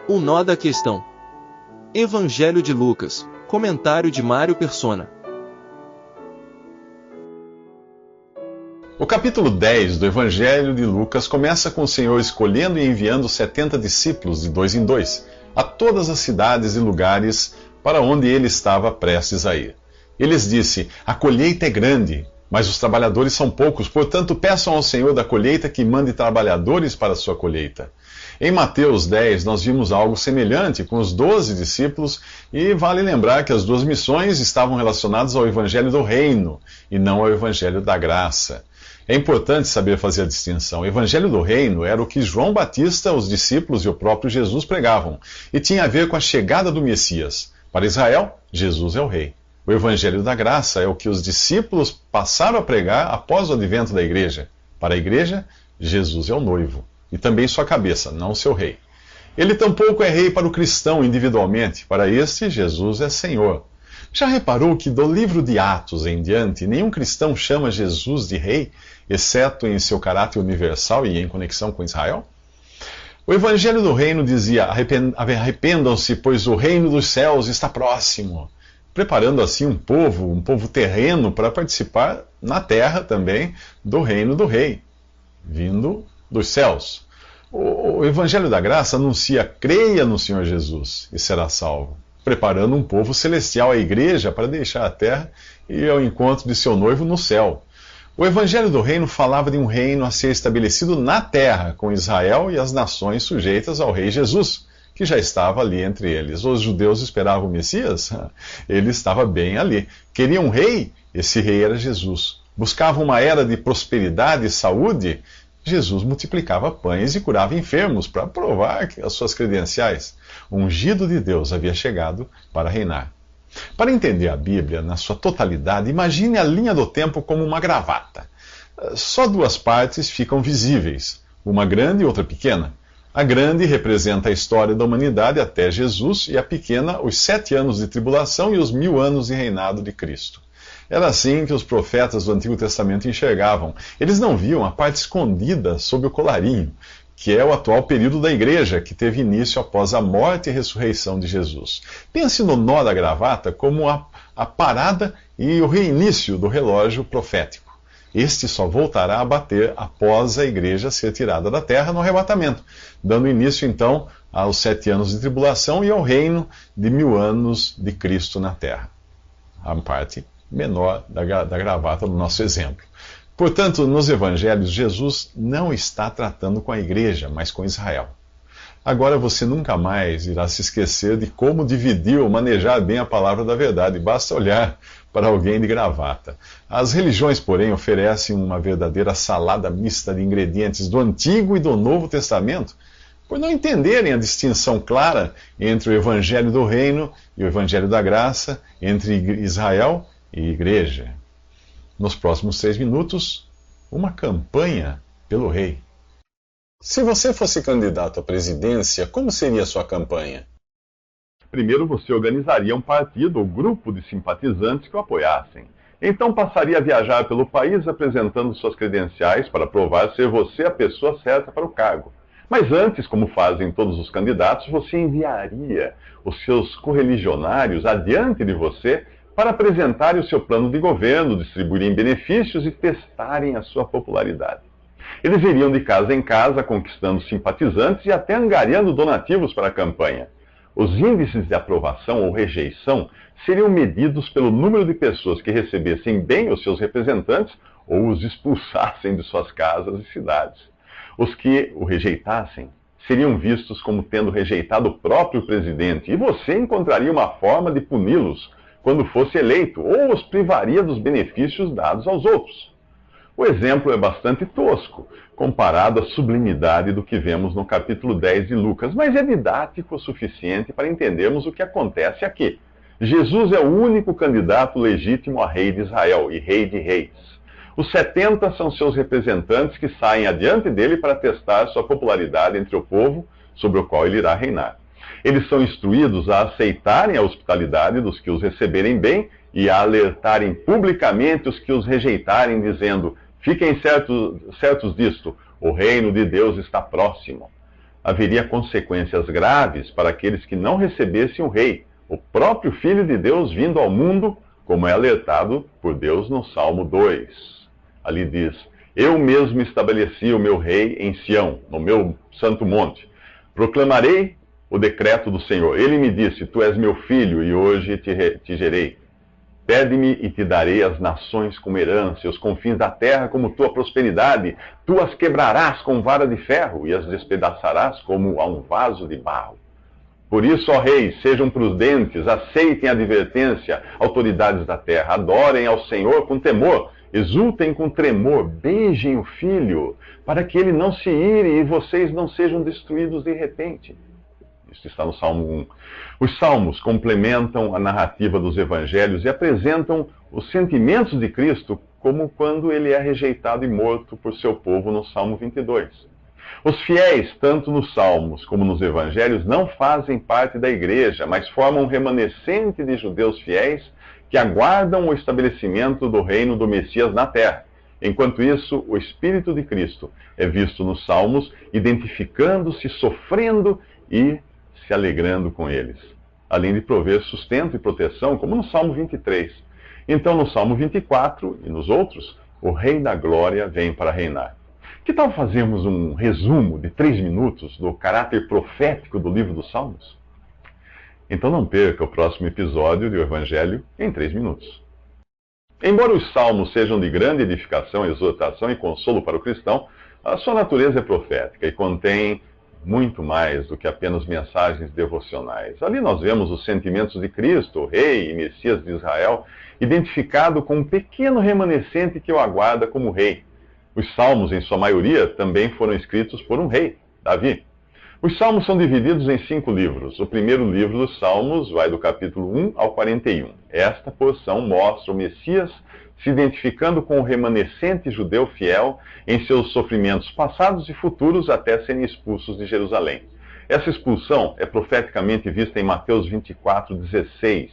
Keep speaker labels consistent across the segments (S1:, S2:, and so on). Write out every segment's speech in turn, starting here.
S1: O nó da questão. Evangelho de Lucas. Comentário de Mário Persona.
S2: O capítulo 10 do Evangelho de Lucas começa com o Senhor escolhendo e enviando 70 discípulos de dois em dois a todas as cidades e lugares para onde ele estava prestes a ir. Ele lhes disse: a colheita é grande, mas os trabalhadores são poucos, portanto peçam ao Senhor da colheita que mande trabalhadores para a sua colheita. Em Mateus 10 nós vimos algo semelhante com os 12 discípulos e vale lembrar que as duas missões estavam relacionadas ao Evangelho do Reino e não ao Evangelho da Graça. É importante saber fazer a distinção. O Evangelho do Reino era o que João Batista, os discípulos e o próprio Jesus pregavam, e tinha a ver com a chegada do Messias. Para Israel, Jesus é o Rei. O Evangelho da Graça é o que os discípulos passaram a pregar após o advento da igreja. Para a igreja, Jesus é o noivo, e também sua cabeça, não seu rei. Ele tampouco é rei para o cristão individualmente. Para este, Jesus é Senhor. Já reparou que do livro de Atos em diante, nenhum cristão chama Jesus de rei, exceto em seu caráter universal e em conexão com Israel? O Evangelho do Reino dizia: arrependam-se, pois o reino dos céus está próximo, preparando assim um povo terreno para participar na terra também do reino do rei, vindo dos céus. O Evangelho da Graça anuncia: creia no Senhor Jesus e será salvo, preparando um povo celestial, a igreja, para deixar a terra e ir ao encontro de seu noivo no céu. O Evangelho do Reino falava de um reino a ser estabelecido na terra, com Israel e as nações sujeitas ao rei Jesus, que já estava ali entre eles. Os judeus esperavam o Messias? Ele estava bem ali. Queriam um rei? Esse rei era Jesus. Buscavam uma era de prosperidade e saúde? Jesus multiplicava pães e curava enfermos para provar as suas credenciais. O ungido de Deus havia chegado para reinar. Para entender a Bíblia na sua totalidade, imagine a linha do tempo como uma gravata. Só duas partes ficam visíveis, uma grande e outra pequena. A grande representa a história da humanidade até Jesus e a pequena os 7 anos de tribulação e os 1000 anos de reinado de Cristo. Era assim que os profetas do Antigo Testamento enxergavam. Eles não viam a parte escondida sob o colarinho, que é o atual período da igreja, que teve início após a morte e ressurreição de Jesus. Pense no nó da gravata como a parada e o reinício do relógio profético. Este só voltará a bater após a igreja ser tirada da terra no arrebatamento, dando início então aos 7 anos de tribulação e ao reino de 1000 anos de Cristo na terra. A parte menor da gravata do nosso exemplo. Portanto, nos evangelhos, Jesus não está tratando com a igreja, mas com Israel. Agora você nunca mais irá se esquecer de como dividir ou manejar bem a palavra da verdade. Basta olhar para alguém de gravata. As religiões, porém, oferecem uma verdadeira salada mista de ingredientes do Antigo e do Novo Testamento, por não entenderem a distinção clara entre o Evangelho do Reino e o Evangelho da Graça, entre Israel e igreja. Nos próximos 3 minutos, uma campanha pelo rei. Se você fosse candidato à presidência, como seria a sua campanha?
S3: Primeiro você organizaria um partido ou grupo de simpatizantes que o apoiassem. Então passaria a viajar pelo país apresentando suas credenciais para provar ser você a pessoa certa para o cargo. Mas antes, como fazem todos os candidatos, você enviaria os seus correligionários adiante de você para apresentarem o seu plano de governo, distribuírem benefícios e testarem a sua popularidade. Eles iriam de casa em casa, conquistando simpatizantes e até angariando donativos para a campanha. Os índices de aprovação ou rejeição seriam medidos pelo número de pessoas que recebessem bem os seus representantes ou os expulsassem de suas casas e cidades. Os que o rejeitassem seriam vistos como tendo rejeitado o próprio presidente, e você encontraria uma forma de puni-los quando fosse eleito, ou os privaria dos benefícios dados aos outros. O exemplo é bastante tosco, comparado à sublimidade do que vemos no capítulo 10 de Lucas, mas é didático o suficiente para entendermos o que acontece aqui. Jesus é o único candidato legítimo a rei de Israel e rei de reis. Os 70 são seus representantes que saem adiante dele para testar sua popularidade entre o povo sobre o qual ele irá reinar. Eles são instruídos a aceitarem a hospitalidade dos que os receberem bem e a alertarem publicamente os que os rejeitarem, dizendo: fiquem certos disto, o reino de Deus está próximo. haveria consequências graves para aqueles que não recebessem o rei, o próprio Filho de Deus vindo ao mundo, como é alertado por Deus no Salmo 2. Ali diz: eu mesmo estabeleci o meu rei em Sião, no meu santo monte. Proclamarei o decreto do Senhor. Ele me disse: tu és meu filho e hoje te gerei. Pede-me e te darei as nações como herança, e os confins da terra como tua prosperidade. Tu as quebrarás com vara de ferro e as despedaçarás como a um vaso de barro. Por isso, ó reis, sejam prudentes, aceitem a advertência, autoridades da terra. Adorem ao Senhor com temor, exultem com tremor, beijem o Filho, para que ele não se ire e vocês não sejam destruídos de repente. Isso está no Salmo 1. Os Salmos complementam a narrativa dos Evangelhos e apresentam os sentimentos de Cristo como quando ele é rejeitado e morto por seu povo no Salmo 22. Os fiéis, tanto nos Salmos como nos Evangelhos, não fazem parte da igreja, mas formam um remanescente de judeus fiéis que aguardam o estabelecimento do reino do Messias na terra. Enquanto isso, o Espírito de Cristo é visto nos Salmos, identificando-se, sofrendo e se alegrando com eles, além de prover sustento e proteção, como no Salmo 23. Então, no Salmo 24 e nos outros, o Rei da Glória vem para reinar. Que tal fazermos um resumo de 3 minutos do caráter profético do livro dos Salmos? Então não perca o próximo episódio do Evangelho em 3 minutos. Embora os Salmos sejam de grande edificação, exortação e consolo para o cristão, a sua natureza é profética e contém muito mais do que apenas mensagens devocionais. Ali nós vemos os sentimentos de Cristo, o Rei e Messias de Israel, identificado com um pequeno remanescente que o aguarda como rei. Os Salmos, em sua maioria, também foram escritos por um rei, Davi. Os Salmos são divididos em 5 livros. O primeiro livro dos Salmos vai do capítulo 1 ao 41. Esta porção mostra o Messias se identificando com o remanescente judeu fiel em seus sofrimentos passados e futuros até serem expulsos de Jerusalém. Essa expulsão é profeticamente vista em Mateus 24:16,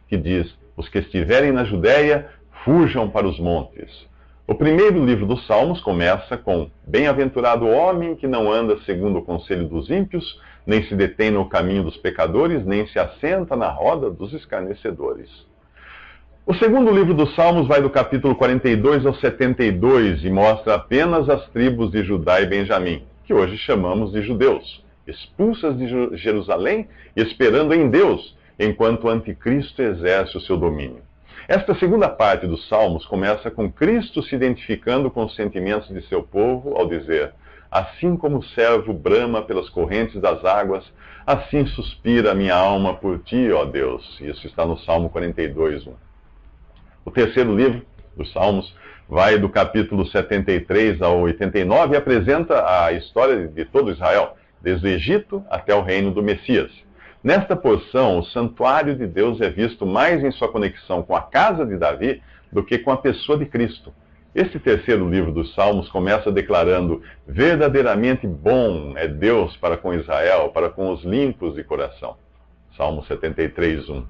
S3: que diz: os que estiverem na Judéia, fujam para os montes. O primeiro livro dos Salmos começa com: bem-aventurado o homem que não anda segundo o conselho dos ímpios, nem se detém no caminho dos pecadores, nem se assenta na roda dos escarnecedores. O segundo livro dos Salmos vai do capítulo 42 ao 72 e mostra apenas as tribos de Judá e Benjamim, que hoje chamamos de judeus, expulsas de Jerusalém e esperando em Deus, enquanto o anticristo exerce o seu domínio. Esta segunda parte dos Salmos começa com Cristo se identificando com os sentimentos de seu povo ao dizer: assim como o servo brama pelas correntes das águas, assim suspira a minha alma por ti, ó Deus. Isso está no Salmo 42:1. O terceiro livro dos Salmos vai do capítulo 73 ao 89 e apresenta a história de todo Israel, desde o Egito até o reino do Messias. Nesta porção, o santuário de Deus é visto mais em sua conexão com a casa de Davi do que com a pessoa de Cristo. Este terceiro livro dos Salmos começa declarando: verdadeiramente bom é Deus para com Israel, para com os limpos de coração. Salmo 73:1.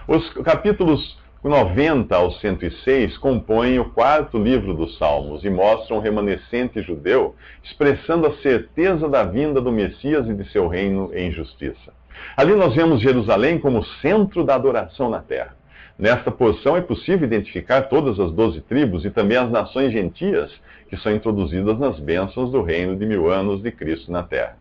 S3: Os capítulos 90 ao 106 compõem o quarto livro dos Salmos e mostram o remanescente judeu expressando a certeza da vinda do Messias e de seu reino em justiça. Ali nós vemos Jerusalém como centro da adoração na terra. Nesta porção é possível identificar todas as 12 tribos e também as nações gentias que são introduzidas nas bênçãos do reino de 1000 anos de Cristo na terra.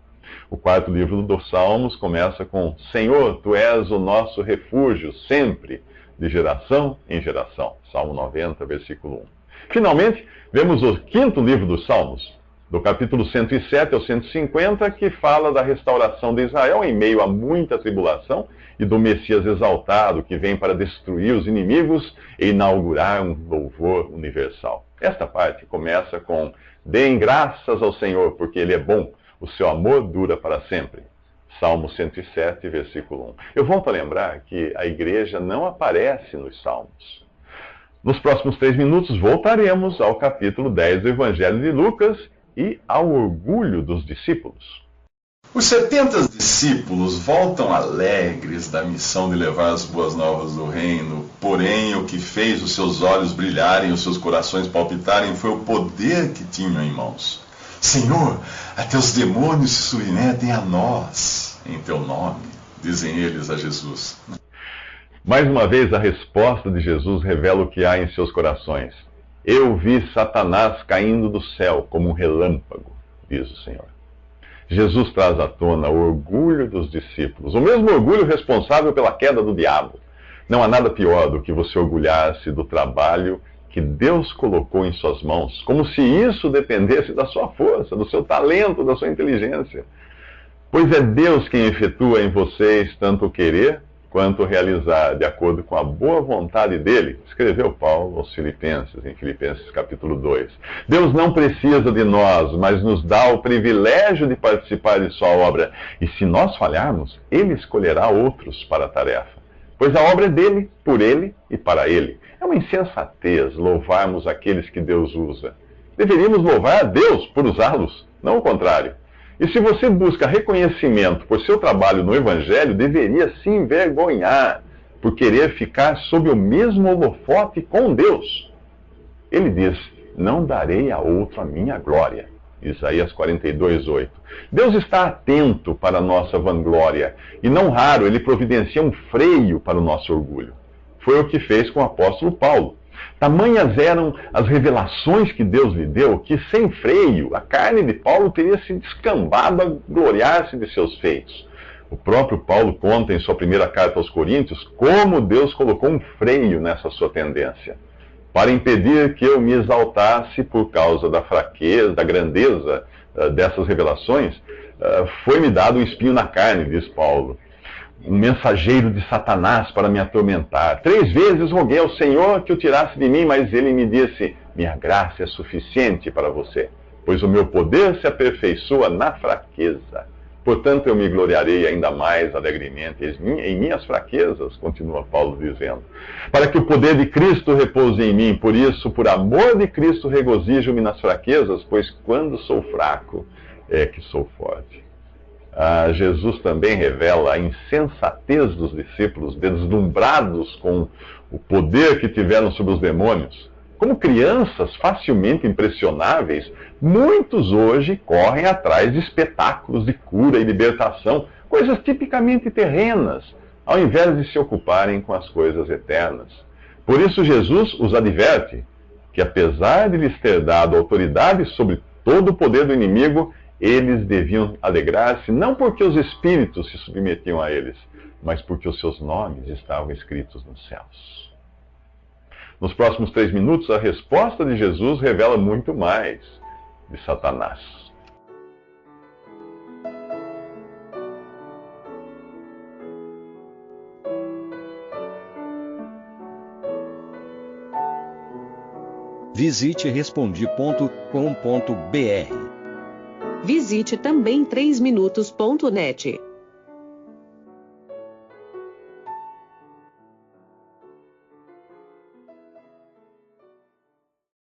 S3: O quarto livro dos Salmos começa com: Senhor, Tu és o nosso refúgio sempre, de geração em geração. Salmo 90, versículo 1. Finalmente, vemos o quinto livro dos Salmos, do capítulo 107 ao 150, que fala da restauração de Israel em meio a muita tribulação e do Messias exaltado que vem para destruir os inimigos e inaugurar um louvor universal. Esta parte começa com: deem graças ao Senhor, porque Ele é bom, o seu amor dura para sempre. Salmo 107, versículo 1. Eu volto a lembrar que a igreja não aparece nos Salmos. Nos próximos 3 minutos voltaremos ao capítulo 10 do Evangelho de Lucas e ao orgulho dos discípulos.
S2: Os 70 discípulos voltam alegres da missão de levar as boas novas do reino, porém o que fez os seus olhos brilharem e os seus corações palpitarem foi o poder que tinham em mãos.
S4: Senhor, até os demônios se submetem a nós, em teu nome, dizem eles a Jesus.
S3: Mais uma vez, a resposta de Jesus revela o que há em seus corações. Eu vi Satanás caindo do céu como um relâmpago, diz o Senhor. Jesus traz à tona o orgulho dos discípulos, o mesmo orgulho responsável pela queda do diabo. Não há nada pior do que você orgulhar-se do trabalho que Deus colocou em suas mãos, como se isso dependesse da sua força, do seu talento, da sua inteligência. Pois é Deus quem efetua em vocês tanto o querer quanto o realizar, de acordo com a boa vontade dele, escreveu Paulo aos Filipenses, em Filipenses capítulo 2. Deus não precisa de nós, mas nos dá o privilégio de participar de sua obra. E se nós falharmos, ele escolherá outros para a tarefa. Pois a obra é dele, por ele e para ele. É uma insensatez louvarmos aqueles que Deus usa. Deveríamos louvar a Deus por usá-los, não o contrário. E se você busca reconhecimento por seu trabalho no Evangelho, deveria se envergonhar por querer ficar sob o mesmo holofote com Deus. Ele diz, não darei a outro a minha glória. Isaías 42:8. Deus está atento para a nossa vanglória, e não raro ele providencia um freio para o nosso orgulho. Foi o que fez com o apóstolo Paulo. Tamanhas eram as revelações que Deus lhe deu, que sem freio, a carne de Paulo teria se descambado a gloriar-se de seus feitos. O próprio Paulo conta em sua primeira carta aos Coríntios como Deus colocou um freio nessa sua tendência, para impedir que eu me exaltasse por causa da fraqueza, da grandeza dessas revelações. Foi-me dado um espinho na carne, diz Paulo, um mensageiro de Satanás para me atormentar. 3 vezes roguei ao Senhor que o tirasse de mim, mas ele me disse, minha graça é suficiente para você, pois o meu poder se aperfeiçoa na fraqueza. Portanto, eu me gloriarei ainda mais alegremente em minhas fraquezas, continua Paulo dizendo, para que o poder de Cristo repouse em mim. Por isso, por amor de Cristo, regozijo-me nas fraquezas, pois quando sou fraco é que sou forte. Jesus também revela a insensatez dos discípulos, deslumbrados com o poder que tiveram sobre os demônios. Como crianças facilmente impressionáveis, muitos hoje correm atrás de espetáculos de cura e libertação, coisas tipicamente terrenas, ao invés de se ocuparem com as coisas eternas. Por isso Jesus os adverte que, apesar de lhes ter dado autoridade sobre todo o poder do inimigo, eles deviam alegrar-se não porque os espíritos se submetiam a eles, mas porque os seus nomes estavam escritos nos céus. Nos próximos 3 minutos, a resposta de Jesus revela muito mais de Satanás.
S1: Visite Respondi.com.br.
S5: Visite também 3minutos.net.